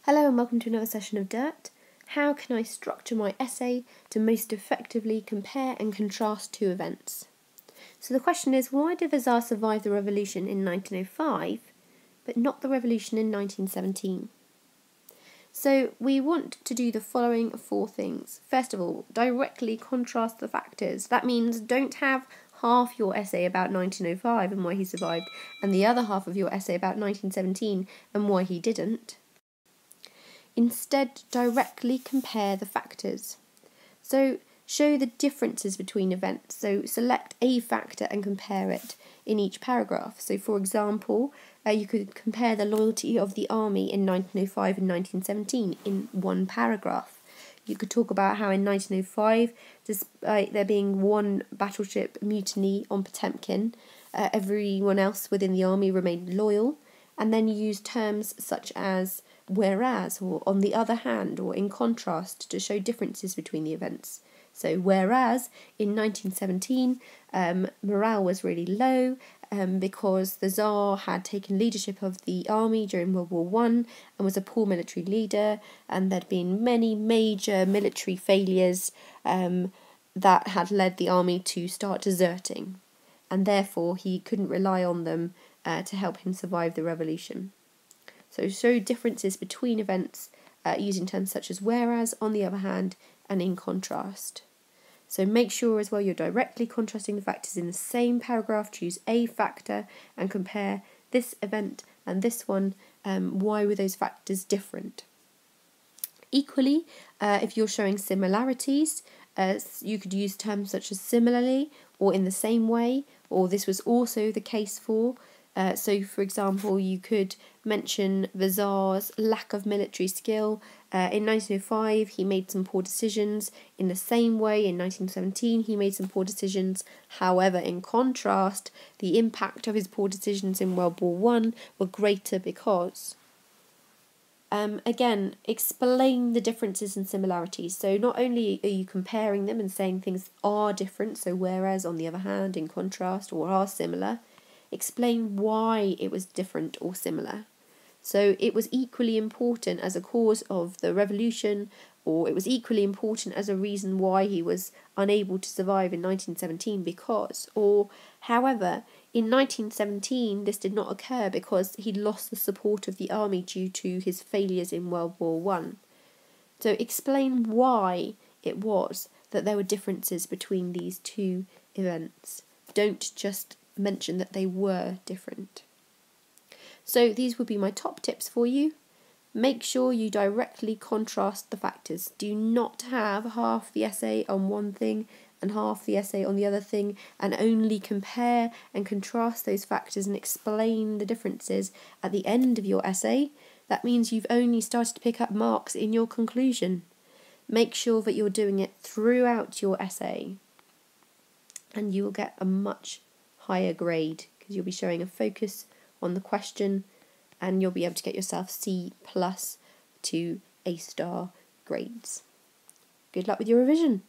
Hello and welcome to another session of Dirt. How can I structure my essay to most effectively compare and contrast two events? So the question is, why did the Tsar survive the revolution in 1905 but not the revolution in 1917? So we want to do the following four things. First of all, directly contrast the factors. That means don't have half your essay about 1905 and why he survived and the other half of your essay about 1917 and why he didn't. Instead, directly compare the factors. So show the differences between events. So select a factor and compare it in each paragraph. So for example, you could compare the loyalty of the army in 1905 and 1917 in one paragraph. You could talk about how in 1905, despite there being one battleship mutiny on Potemkin, everyone else within the army remained loyal, and then use terms such as whereas, or on the other hand, or in contrast to show differences between the events. So whereas in 1917 morale was really low because the Tsar had taken leadership of the army during World War I and was a poor military leader, and there'd been many major military failures that had led the army to start deserting, and therefore he couldn't rely on them to help him survive the revolution. So show differences between events using terms such as whereas, on the other hand, and in contrast. So make sure as well you're directly contrasting the factors in the same paragraph. Choose a factor and compare this event and this one. Why were those factors different? Equally, if you're showing similarities, you could use terms such as similarly or in the same way, or this was also the case for. So, for example, you could mention the Tsar's lack of military skill. In 1905, he made some poor decisions. In the same way, in 1917, he made some poor decisions. However, in contrast, the impact of his poor decisions in World War I were greater because... Again, explain the differences and similarities. So not only are you comparing them and saying things are different, so whereas, on the other hand, in contrast, or are similar, explain why it was different or similar. So it was equally important as a cause of the revolution, or it was equally important as a reason why he was unable to survive in 1917 because, or however, in 1917 this did not occur because he lost the support of the army due to his failures in World War I. So explain why it was that there were differences between these two events. Don't just mention that they were different. So these would be my top tips for you. Make sure you directly contrast the factors. Do not have half the essay on one thing and half the essay on the other thing, and only compare and contrast those factors and explain the differences at the end of your essay. That means you've only started to pick up marks in your conclusion. Make sure that you're doing it throughout your essay, and you will get a much higher grade because you'll be showing a focus on the question, and you'll be able to get yourself C+ to A* grades. Good luck with your revision.